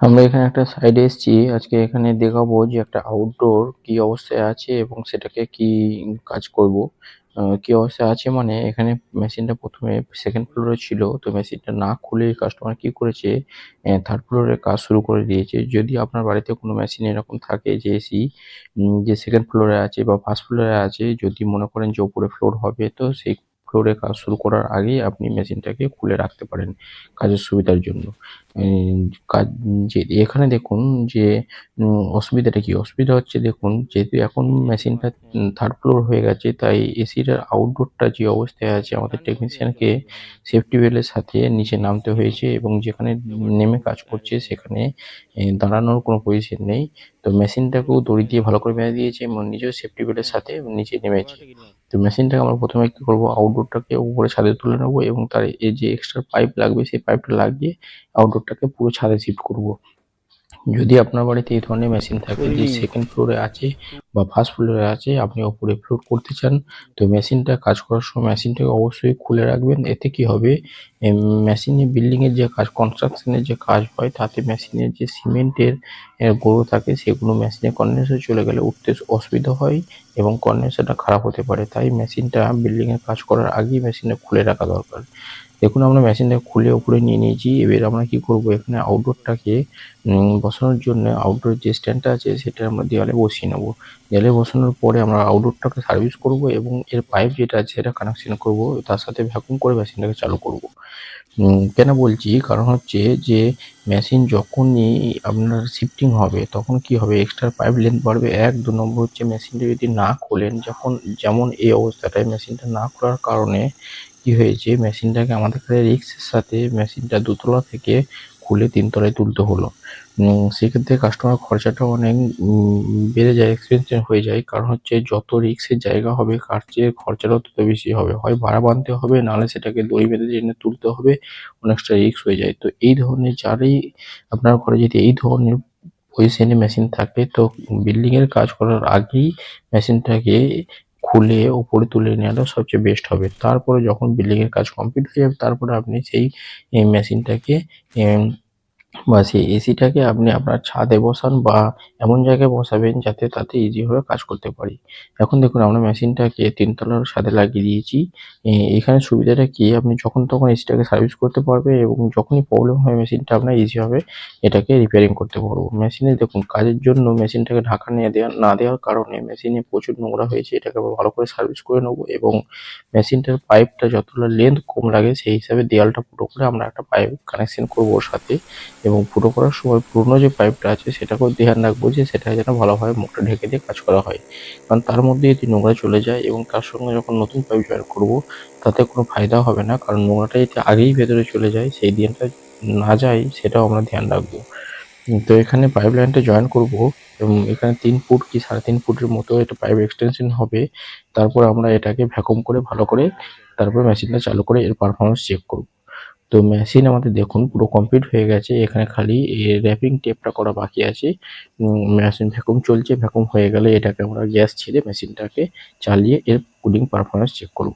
আমরা এখানে একটা সাইডে এসেছি। আজকে এখানে দেখাবো যে একটা আউটডোর কি অবস্থায় আছে এবং সেটাকে কি কাজ করব। কি অবস্থায় আছে মানে এখানে মেশিনটা ১ম এ 2nd ফ্লোরে ছিল। তো মেশিনটা না খুলে কাস্টমার কি করেছে 3rd ফ্লোরে কাজ শুরু করে দিয়েছে। যদি আপনার বাড়িতে কোনো মেশিন এরকম থাকে যে এসি যে 2nd ফ্লোরে আছে বা 1st ফ্লোরে আছে, যদি মনে করেন যে উপরে ফ্লোর হবে তো সেই ফ্লোরে কাজ শুরু করার আগেই আপনি মেশিনটাকে খুলে রাখতে পারেন কাজের সুবিধার জন্য। এম কাজ যে এখানে দেখুন যে অসুবিধাটা কি? অসুবিধা হচ্ছে দেখুন, যেহেতু এখন মেশিনটা 3rd ফ্লোর হয়ে গেছে, তাই এসির আউটডোরটা যে অবস্থায় আছে আমাদের টেকনিশিয়ানকে সেফটি বেল্টের সাথে নিচে নামতে হয়েছে এবং যেখানে নেমে কাজ করছে সেখানে দাঁড়ানোর কোনো পজিশন নেই। তো মেশিনটাকেও দড়ি দিয়ে ভালো করে বেঁধে দিয়েছে এবং নিজেও সেফটি বেল্টের সাথে নিচে নেমেছে। তো মেশিনটাকে আমরা ১ম এ কি করব, আউটডোরটাকে উপরে ছাদে তুলে নেব এবং তার যে এক্সট্রা পাইপ লাগবে সেই পাইপটা লাগিয়ে আউটডোরটাকে পুরো ছাদে শিফট করব। যদি আপনার বাড়িতে এই ধরনের মেশিন থাকে যে 2nd ফ্লোরে আছে বা 1st ফ্লোরে আছে, আপনি উপরে ফ্লোর করতে চান, তো মেশিনটা কাজ করার সময় মেশিনটাকে অবশ্যই খুলে রাখবেন। এতে কি হবে, মেশিনে বিল্ডিং এর যে কাজ, কনস্ট্রাকশন এর যে কাজ হয় তাতে মেশিনের যে সিমেন্টের গুঁড়ো থাকে সেগুলো মেশিনে কনডেন্সারে চলে গেলে উঠতে অসুবিধা হয় এবং কনডেন্সারটা খারাপ হতে পারে। তাই মেশিনটা বিল্ডিং এর কাজ করার আগেই মেশিনটা খুলে রাখা দরকার। দেখুন আমরা মেশিনটাকে খুলে উপরে নিয়ে নিয়েছি। এবার আমরা কি করব, এখানে আউটডোরটাকে বসানোর জন্য আউটডোর যে স্ট্যান্ডটা আছে সেটা আমরা দেওয়ালে বসিয়ে নেব। দেওয়ালে বসানোর পরে আমরা আউটডোরটাকে সার্ভিস করব এবং এর পাইপ যেটা আছে সেটা কানেকশন করব। তার সাথে ভ্যাকুয়াম করে মেশিনটাকে চালু করব। কেন বলছি? কারণ হচ্ছে যে মেশিন যখনই আপনার শিফটিং হবে তখন কি হবে, এক্সট্রা পাইপ লেন্থ বাড়বে ১, ২ নম্বর হচ্ছে মেশিনটা যদি না খোলেন, যেমন এই অবস্থাটায় মেশিনটা না খোলার কারণে কি হয়েছে, মেশিনটাকে আমাদেরকে রিস্কের সাথে মেশিনটা ২ তলা থেকে খুলে ৩ তলায় তুলতে হলো। সেক্ষেত্রে কাস্টমার খরচাটা অনেক বেড়ে যায়, এক্সপেন্সিভ হয়ে যায়। কারণ হচ্ছে যত রিস্কের জায়গা হবে তার চেয়ে খরচাটাও তত বেশি হবে। হয় ভাড়া বাঁধতে হবে, নাহলে সেটাকে দড়ি বেঁধে টেনে তুলতে হবে। অনেকটা রিস্ক হয়ে যায়। তো এই ধরনের যারই আপনার ঘরে যদি এই ধরনের পজিশনে মেশিন থাকে, তো বিল্ডিং এর কাজ করার আগেই মেশিনটাকে খুলে উপরে তুলে নেওয়াটা সবচেয়ে বেস্ট হবে। তারপরে যখন বিল্ডিং এর কাজ কমপ্লিট হয়ে যাবে তারপরে আপনি সেই মেশিনটাকে এম বা সেই এসিটাকে আপনি আপনার ছাদে বসান বা এমন জায়গায় বসাবেন যাতে তাতে ইজিভাবে কাজ করতে পারি। এখন দেখুন আমরা মেশিনটাকে ৩ তলার ছাদে লাগিয়ে দিয়েছি। এখানে সুবিধাটা কি, আপনি যখন তখন এসিটাকে সার্ভিস করতে পারবে এবং যখনই প্রবলেম হয় মেশিনটা আমরা ইজিভাবে এটাকে রিপেয়ারিং করতে পারবো। মেশিনে দেখুন কাজের জন্য মেশিনটাকে ঢাকা না দেওয়ার কারণে মেশিনে প্রচুর নোংরা হয়েছে। এটাকে আমরা ভালো করে সার্ভিস করে নেবো এবং মেশিনটার পাইপটা যতটা লেন্থ কম লাগে সেই হিসাবে দেয়ালটা ফুটো করে আমরা একটা পাইপ কানেকশন করবো ওর সাথে এবং ফুটো করার সময় পুরনো যে পাইপটা আছে সেটাকেও ধ্যান রাখবো যে সেটা যেন ভালোভাবে মুখটা ঢেকে দিয়ে কাজ করা হয়। কারণ তার মধ্যে যদি নোংরা চলে যায় এবং তার সঙ্গে যখন নতুন পাইপ জয়েন করবো তাতে কোনো ফায়দা হবে না। কারণ নোংরাটা যদি আগেই ভেতরে চলে যায়, সেই দিনটা না যায় সেটাও আমরা ধ্যান রাখবো। তো এখানে পাইপ লাইনটা জয়েন করবো এবং এখানে ৩ ফুট কি ৩.৫ ফুটের মতো এটা পাইপ এক্সটেনশন হবে। তারপর আমরা এটাকে ভ্যাকুয়াম করে ভালো করে তারপর মেশিনটা চালু করে এর পারফরম্যান্স চেক করব। তো মেশিন আমাদের দেখুন পুরো কমপ্লিট হয়ে গেছে। এখানে খালি র‍্যাপিং টেপটা করা বাকি আছে। মেশিন ভ্যাকুয়াম চলছে। ভ্যাকুয়াম হয়ে গেলে এটাকে আমরা গ্যাস ছেড়ে মেশিনটাকে চালিয়ে এর কুলিং পারফরম্যান্স চেক করব।